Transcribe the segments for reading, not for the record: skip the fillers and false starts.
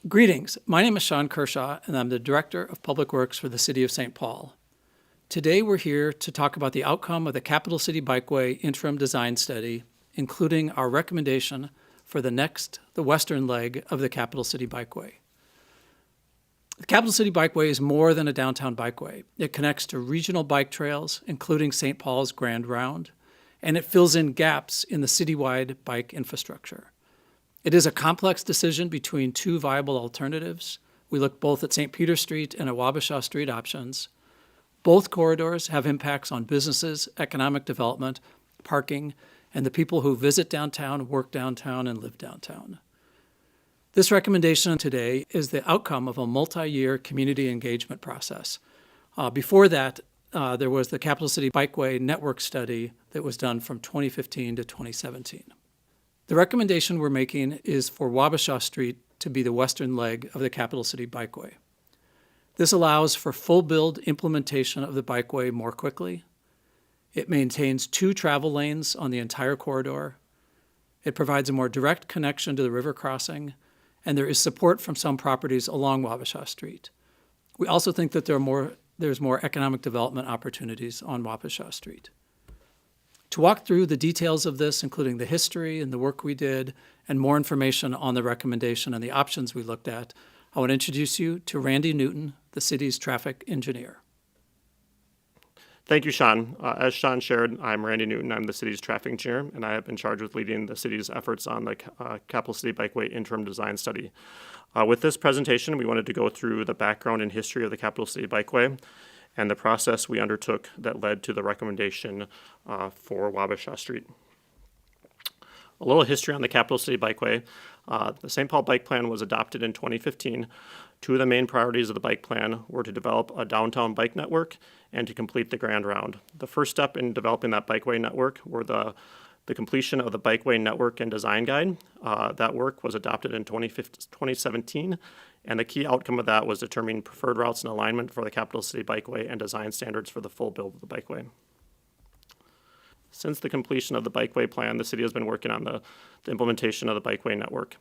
Greetings. My name is Sean Kershaw, and I'm the Director of Public Works for the City of St. Paul. Today, we're here to talk about the outcome of the Capital City Bikeway interim design study, including our recommendation for the western leg of the Capital City Bikeway. The Capital City Bikeway is more than a downtown bikeway. It connects to regional bike trails, including St. Paul's Grand Round, and it fills in gaps in the citywide bike infrastructure. It is a complex decision between two viable alternatives. We look both at St. Peter Street and at Wabasha Street options. Both corridors have impacts on businesses, economic development, parking, and the people who visit downtown, work downtown, and live downtown. This recommendation today is the outcome of a multi-year community engagement process. Before that, there was the Capital City Bikeway Network Study that was done from 2015 to 2017. The recommendation we're making is for Wabasha Street to be the western leg of the Capital City Bikeway. This allows for full build implementation of the bikeway more quickly. It maintains 2 travel lanes on the entire corridor. It provides a more direct connection to the river crossing, and there is support from some properties along Wabasha Street. We also think that there's more economic development opportunities on Wabasha Street. To walk through the details of this, including the history and the work we did, and more information on the recommendation and the options we looked at, I want to introduce you to Randy Newton, the city's traffic engineer. Thank you, Sean. As Sean shared, I'm Randy Newton. I'm the city's traffic engineer, and I have been charged with leading the city's efforts on the Capital City Bikeway interim design study. With this presentation, we wanted to go through the background and history of the Capital City Bikeway and the process we undertook that led to the recommendation for Wabasha Street. A little history on the Capital City Bikeway. The St. Paul Bike Plan was adopted in 2015. 2 of the main priorities of the bike plan were to develop a downtown bike network and to complete the Grand Round. The first step in developing that bikeway network were the completion of the Bikeway Network and Design Guide. That work was adopted in 2017, and the key outcome of that was determining preferred routes and alignment for the Capital City Bikeway and design standards for the full build of the bikeway. Since the completion of the Bikeway plan, the city has been working on the implementation of the Bikeway network.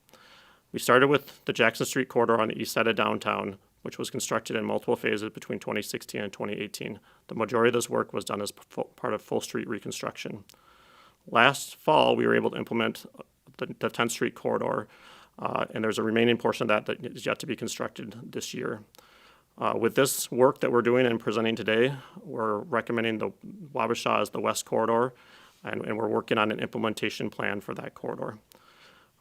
We started with the Jackson Street corridor on the east side of downtown, which was constructed in multiple phases between 2016 and 2018. The majority of this work was done as part of full street reconstruction. Last fall, we were able to implement the 10th Street corridor, and there's a remaining portion of that is yet to be constructed this year. With this work that we're doing and presenting today, we're recommending the Wabasha as the west corridor, and we're working on an implementation plan for that corridor.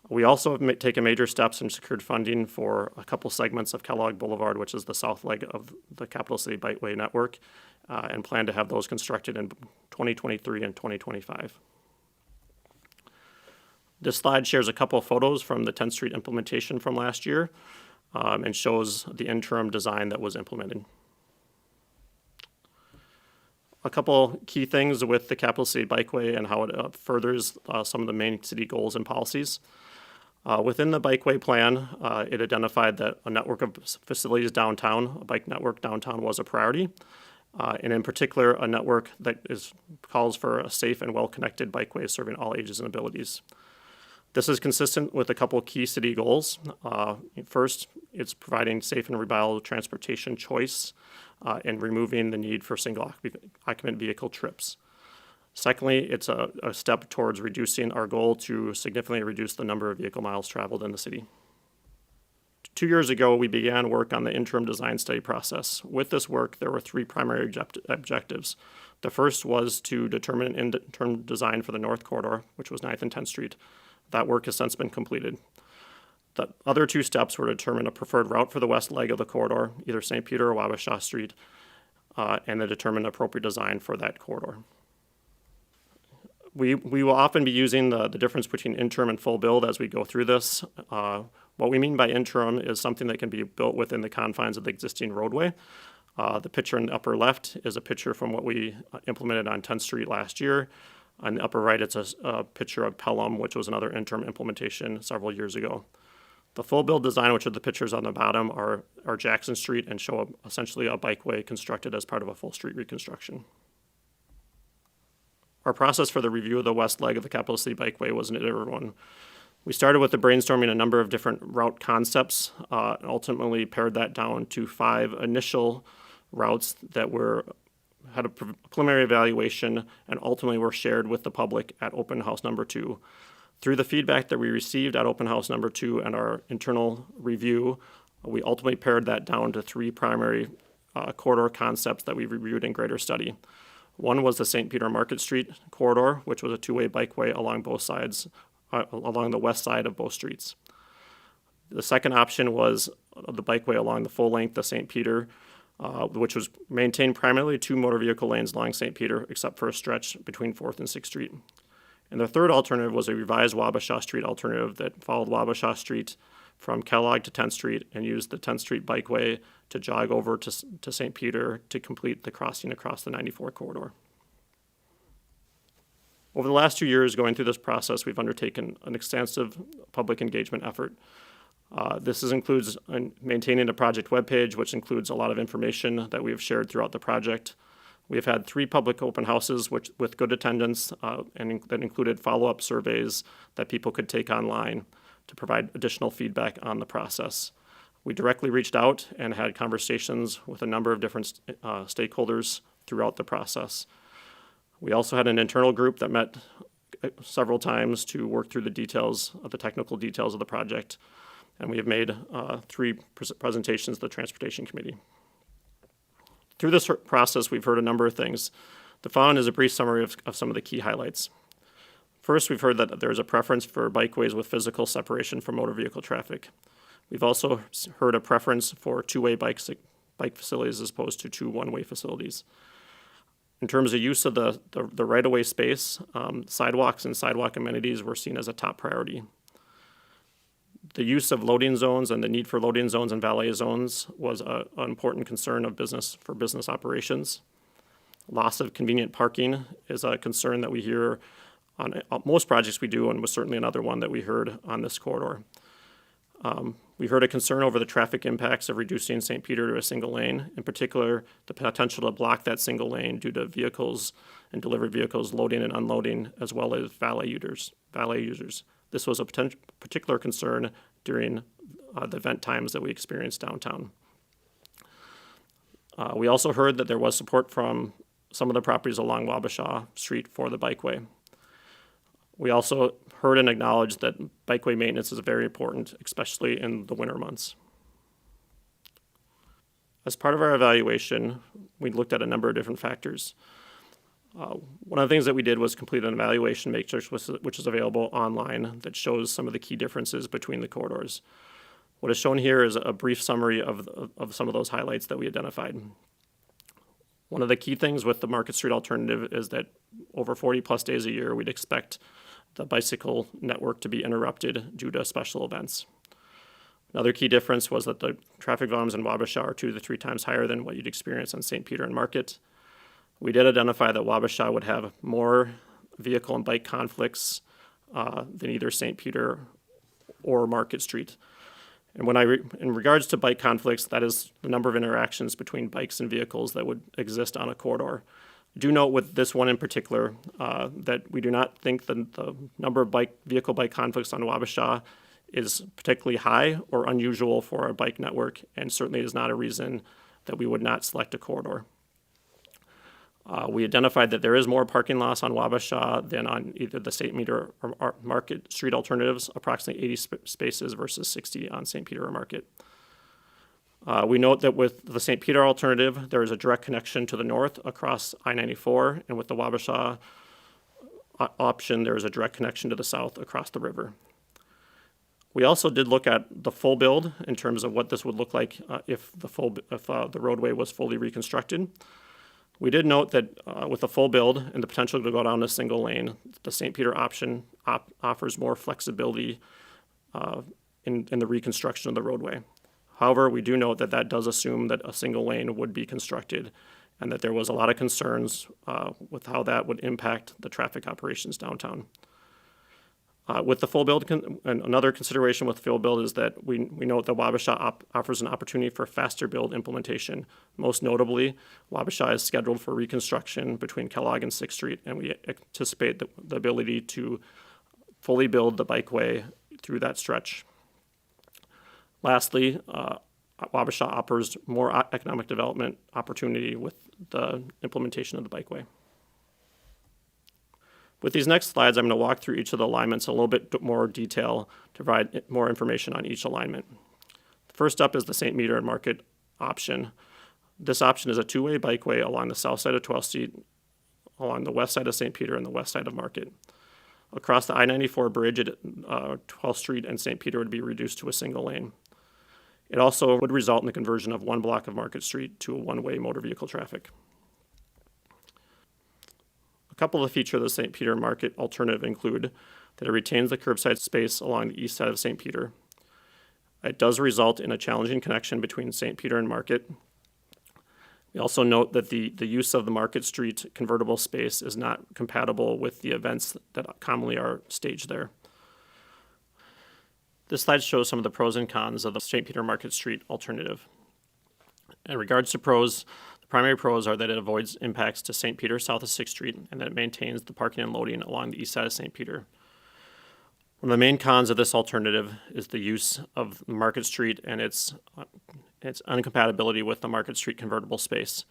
We also have taken major steps and secured funding for a couple segments of Kellogg Boulevard, which is the south leg of the Capital City Bikeway network, and plan to have those constructed in 2023 and 2025. This slide shares a couple of photos from the 10th Street implementation from last year and shows the interim design that was implemented. A couple key things with the Capital City Bikeway and how it furthers some of the main city goals and policies. Within the Bikeway plan, it identified that a network of facilities downtown, a bike network downtown, was a priority, and in particular, a network that calls for a safe and well-connected bikeway serving all ages and abilities. This is consistent with a couple key city goals. First, it's providing safe and reliable transportation choice and removing the need for single occupant vehicle trips. Secondly, it's a step towards reducing our goal to significantly reduce the number of vehicle miles traveled in the city. 2 years ago, we began work on the interim design study process. With this work, there were 3 primary objectives. The first was to determine an interim design for the north corridor, which was 9th and 10th Street. That work has since been completed. The other 2 steps were to determine a preferred route for the west leg of the corridor, either St. Peter or Wabasha Street, and to determine appropriate design for that corridor. We will often be using the difference between interim and full build as we go through this. What we mean by interim is something that can be built within the confines of the existing roadway. The picture in the upper left is a picture from what we implemented on 10th Street last year. On the upper right, it's a picture of Pelham, which was another interim implementation several years ago. The full build design, which are the pictures on the bottom, are Jackson Street and show essentially a bikeway constructed as part of a full street reconstruction. Our process for the review of the west leg of the Capital City Bikeway was an iterative one. We started with the brainstorming a number of different route concepts, and ultimately pared that down to 5 initial routes that had a preliminary evaluation and ultimately were shared with the public at open house number 2. Through the feedback that we received at open house number 2 and our internal review, we ultimately pared that down to 3 primary corridor concepts that we reviewed in greater study. One was the St. Peter Market Street corridor, which was a 2-way bikeway along both sides, along the west side of both streets. The second option was the bikeway along the full length of St. Peter, which was maintained primarily 2 motor vehicle lanes along St. Peter, except for a stretch between 4th and 6th Street. And the third alternative was a revised Wabasha Street alternative that followed Wabasha Street from Kellogg to 10th Street and used the 10th Street bikeway to jog over to St. Peter to complete the crossing across the 94 corridor. Over the last 2 years going through this process, we've undertaken an extensive public engagement effort. This includes maintaining a project webpage, which includes a lot of information that we have shared throughout the project. We have had 3 public open houses with good attendance and that included follow-up surveys that people could take online to provide additional feedback on the process. We directly reached out and had conversations with a number of different stakeholders throughout the process. We also had an internal group that met several times to work through the technical details of the project, and we have made 3 presentations to the Transportation Committee. Through this process, we've heard a number of things. The following is a brief summary of some of the key highlights. First, we've heard that there is a preference for bikeways with physical separation from motor vehicle traffic. We've also heard a preference for 2-way bike facilities as opposed to 2 one-way facilities. In terms of use of the right-of-way space, sidewalks and sidewalk amenities were seen as a top priority. The use of loading zones and the need for loading zones and valet zones was an important concern of business operations. Loss of convenient parking is a concern that we hear on most projects we do, and was certainly another one that we heard on this corridor. We heard a concern over the traffic impacts of reducing St. Peter to a single lane, in particular the potential to block that single lane due to vehicles and delivery vehicles loading and unloading, as well as valet users. This was a particular concern during the event times that we experienced downtown. We also heard that there was support from some of the properties along Wabasha Street for the bikeway. We also heard and acknowledged that bikeway maintenance is very important, especially in the winter months. As part of our evaluation, we looked at a number of different factors. One of the things that we did was complete an evaluation matrix, which is available online, that shows some of the key differences between the corridors. What is shown here is a brief summary of some of those highlights that we identified. One of the key things with the Market Street alternative is that over 40 plus days a year, we'd expect the bicycle network to be interrupted due to special events. Another key difference was that the traffic volumes in Wabasha are 2 to 3 times higher than what you'd experience on St. Peter and Market. We did identify that Wabasha would have more vehicle and bike conflicts than either St. Peter or Market Street. And in regards to bike conflicts, that is the number of interactions between bikes and vehicles that would exist on a corridor. Do note with this one in particular that we do not think that the number of vehicle-bike conflicts on Wabasha is particularly high or unusual for a bike network, and certainly is not a reason that we would not select a corridor. We identified that there is more parking loss on Wabasha than on either the St. Peter or Market Street alternatives, approximately 80 spaces versus 60 on St. Peter or Market. We note that with the St. Peter alternative, there is a direct connection to the north across I-94, and with the Wabasha option, there is a direct connection to the south across the river. We also did look at the full build in terms of what this would look like if the roadway was fully reconstructed. We did note that with the full build and the potential to go down a single lane, the St. Peter option offers more flexibility in the reconstruction of the roadway. However, we do note that that does assume that a single lane would be constructed and that there was a lot of concerns with how that would impact the traffic operations downtown. With the full build, and another consideration with full build is that we note that Wabasha offers an opportunity for faster build implementation. Most notably, Wabasha is scheduled for reconstruction between Kellogg and 6th Street, and we anticipate the ability to fully build the bikeway through that stretch. Lastly, Wabasha offers more economic development opportunity with the implementation of the Bikeway. With these next slides, I'm going to walk through each of the alignments in a little bit more detail to provide more information on each alignment. First up is the St. Peter and Market option. This option is a two-way bikeway along the south side of 12th Street, along the west side of St. Peter and the west side of Market. Across the I-94 bridge at 12th Street and St. Peter would be reduced to a single lane. It also would result in the conversion of one block of Market Street to a one-way motor vehicle traffic. A couple of features of the St. Peter Market alternative include that it retains the curbside space along the east side of St. Peter. It does result in a challenging connection between St. Peter and Market. We also note that the use of the Market Street convertible space is not compatible with the events that commonly are staged there. This slide shows some of the pros and cons of the St. Peter Market Street alternative. In regards to pros, the primary pros are that it avoids impacts to St. Peter south of 6th Street and that it maintains the parking and loading along the east side of St. Peter. One of the main cons of this alternative is the use of Market Street and its incompatibility with the Market Street convertible space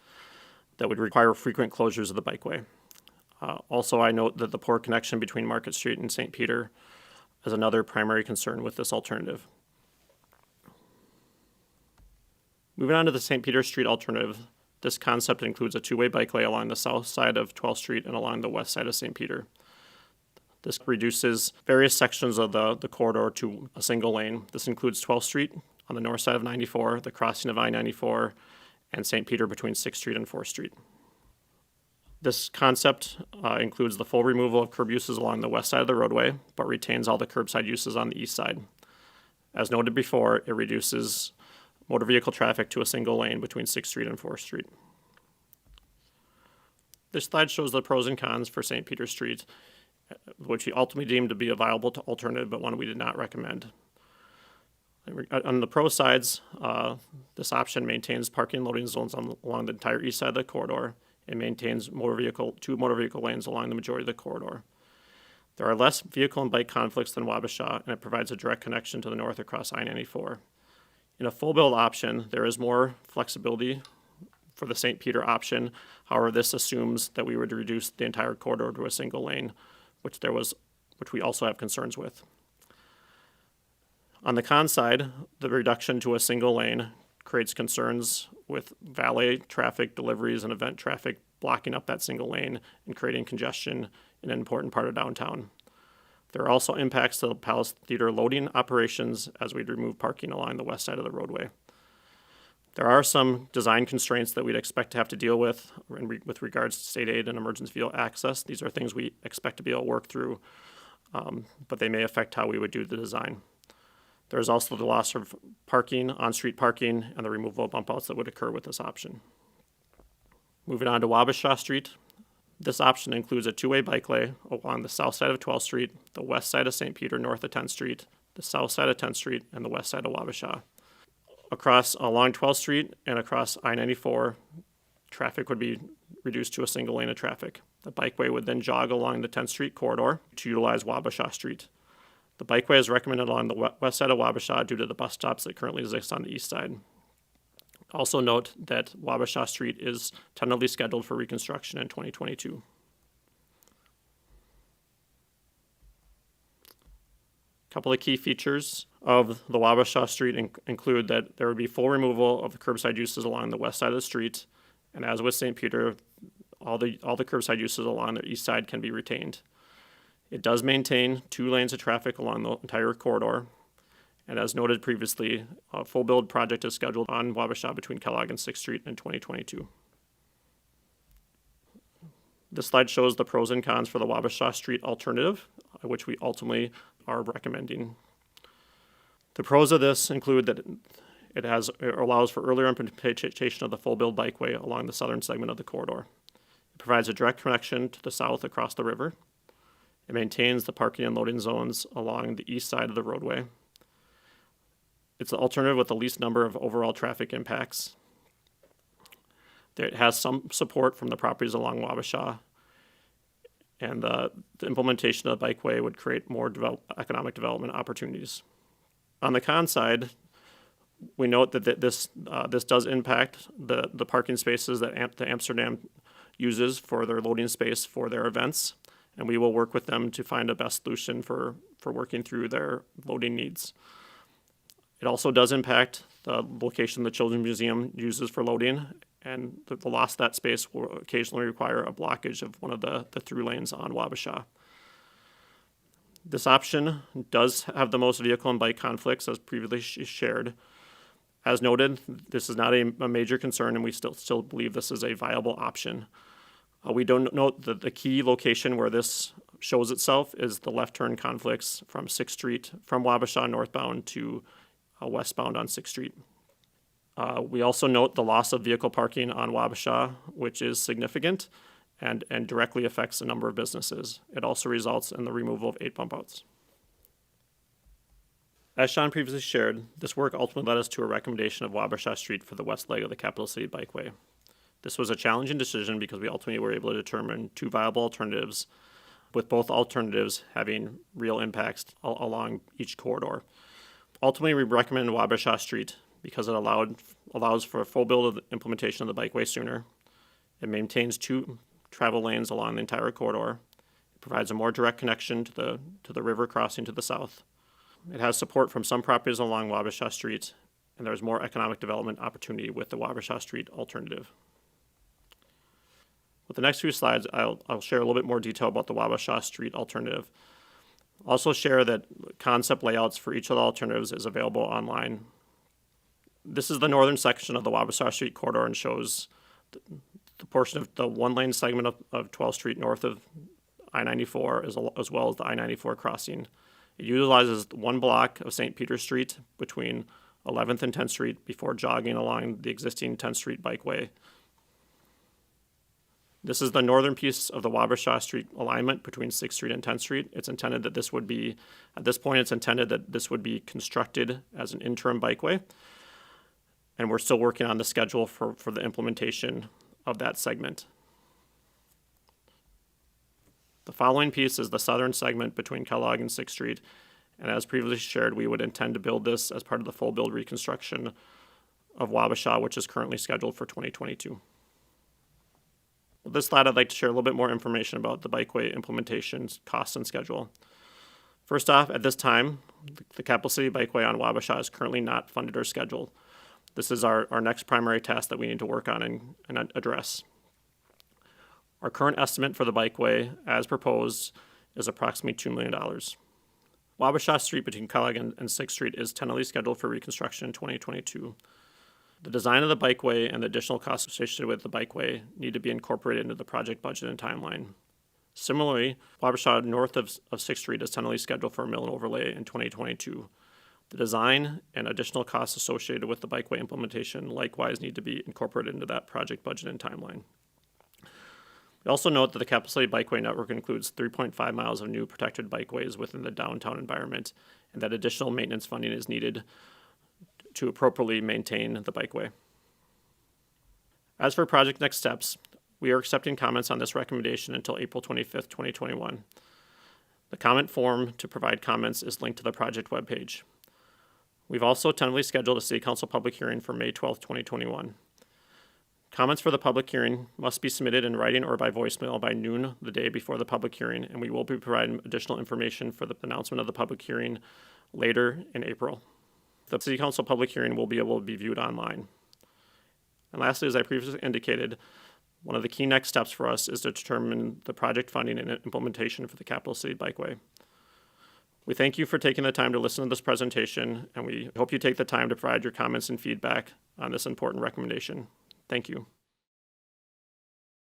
that would require frequent closures of the bikeway. Also, I note that the poor connection between Market Street and St. Peter is another primary concern with this alternative. Moving on to the St. Peter Street alternative, this concept includes a two-way bikeway along the south side of 12th Street and along the west side of St. Peter. This reduces various sections of the corridor to a single lane. This includes 12th Street on the north side of 94, the crossing of I-94, and St. Peter between 6th Street and 4th Street. This concept includes the full removal of curb uses along the west side of the roadway, but retains all the curbside uses on the east side. As noted before, it reduces motor vehicle traffic to a single lane between 6th Street and 4th Street. This slide shows the pros and cons for St. Peter Street, which we ultimately deemed to be a viable alternative, but one we did not recommend. On the pro sides, this option maintains parking and loading zones along the entire east side of the corridor. It maintains two motor vehicle lanes along the majority of the corridor. There are less vehicle and bike conflicts than Wabasha, and it provides a direct connection to the north across I-94. In a full build option, there is more flexibility for the St. Peter option. However, this assumes that we would reduce the entire corridor to a single lane, which we also have concerns with. On the con side, the reduction to a single lane creates concerns with valet traffic, deliveries, and event traffic blocking up that single lane and creating congestion in an important part of downtown. There are also impacts to the Palace Theater loading operations as we'd remove parking along the west side of the roadway. There are some design constraints that we'd expect to have to deal with regards to state aid and emergency vehicle access. These are things we expect to be able to work through, but they may affect how we would do the design. There's also the loss of parking, on-street parking, and the removal of bump outs that would occur with this option. Moving on to Wabasha Street. This option includes a two-way bikeway along the south side of 12th Street, the west side of St. Peter north of 10th Street, the south side of 10th Street, and the west side of Wabasha. Along 12th Street and across I-94, traffic would be reduced to a single lane of traffic. The bikeway would then jog along the 10th Street corridor to utilize Wabasha Street. The bikeway is recommended along the west side of Wabasha due to the bus stops that currently exist on the east side. Also note that Wabasha Street is tentatively scheduled for reconstruction in 2022. A couple of key features of the Wabasha Street include that there would be full removal of the curbside uses along the west side of the street, and as with St. Peter, all the curbside uses along the east side can be retained. It does maintain 2 lanes of traffic along the entire corridor, and as noted previously, a full build project is scheduled on Wabasha between Kellogg and 6th Street in 2022. This slide shows the pros and cons for the Wabasha Street alternative, which we ultimately are recommending. The pros of this include that it allows for earlier implementation of the full build bikeway along the southern segment of the corridor. It provides a direct connection to the south across the river. It maintains the parking and loading zones along the east side of the roadway. It's the alternative with the least number of overall traffic impacts. It has some support from the properties along Wabasha. and the implementation of the Bikeway would create more economic development opportunities. On the con side, we note that this does impact the parking spaces that the Amsterdam uses for their loading space for their events, and we will work with them to find a best solution for working through their loading needs. It also does impact the location the Children's Museum uses for loading, and the loss of that space will occasionally require a blockage of one of the through lanes on Wabasha. This option does have the most vehicle and bike conflicts, as previously shared. As noted, this is not a major concern, and we still believe this is a viable option. We don't note that the key location where this shows itself is the left turn conflicts from 6th Street, from Wabasha northbound to westbound on 6th Street. We also note the loss of vehicle parking on Wabasha, which is significant and directly affects a number of businesses. It also results in the removal of 8 bump outs. As Sean previously shared, this work ultimately led us to a recommendation of Wabasha Street for the west leg of the Capital City Bikeway. This was a challenging decision because we ultimately were able to determine 2 viable alternatives, with both alternatives having real impacts along each corridor. Ultimately, we recommend Wabasha Street because it allows for a full build of the implementation of the Bikeway sooner. It maintains 2 travel lanes along the entire corridor. It provides a more direct connection to the river crossing to the south. It has support from some properties along Wabasha Street, and there's more economic development opportunity with the Wabasha Street alternative. With the next few slides, I'll share a little bit more detail about the Wabasha Street alternative. I'll also share that concept layouts for each of the alternatives is available online. This is the northern section of the Wabasha Street corridor and shows the portion of the 1-lane segment of 12th Street north of I-94 as well as the I-94 crossing. It utilizes 1 block of St. Peter Street between 11th and 10th Street before jogging along the existing 10th Street Bikeway. This is the northern piece of the Wabasha Street alignment between 6th Street and 10th Street. It's intended that this would be, at this point, it's intended that this would be constructed as an interim bikeway. And we're still working on the schedule for the implementation of that segment. The following piece is the southern segment between Kellogg and 6th Street. And as previously shared, we would intend to build this as part of the full build reconstruction of Wabasha, which is currently scheduled for 2022. With this slide, I'd like to share a little bit more information about the Bikeway implementation costs and schedule. First off, at this time, the Capital City Bikeway on Wabasha is currently not funded or scheduled. This is our next primary task that we need to work on and address. Our current estimate for the Bikeway, as proposed, is approximately $2 million. Wabasha Street between Kellogg and 6th Street is tentatively scheduled for reconstruction in 2022. The design of the Bikeway and the additional costs associated with the Bikeway need to be incorporated into the project budget and timeline. Similarly, Wabasha north of 6th Street is tentatively scheduled for a mill and overlay in 2022. The design and additional costs associated with the Bikeway implementation likewise need to be incorporated into that project budget and timeline. We also note that the Capital City Bikeway network includes 3.5 miles of new protected bikeways within the downtown environment, and that additional maintenance funding is needed to appropriately maintain the Bikeway. As for project next steps, we are accepting comments on this recommendation until April 25th, 2021. The comment form to provide comments is linked to the project webpage. We've also tentatively scheduled a City Council public hearing for May 12th, 2021. Comments for the public hearing must be submitted in writing or by voicemail by noon the day before the public hearing, and we will be providing additional information for the announcement of the public hearing later in April. The City Council public hearing will be able to be viewed online. And lastly, as I previously indicated, one of the key next steps for us is to determine the project funding and implementation for the Capital City Bikeway. We thank you for taking the time to listen to this presentation, and we hope you take the time to provide your comments and feedback on this important recommendation. Thank you.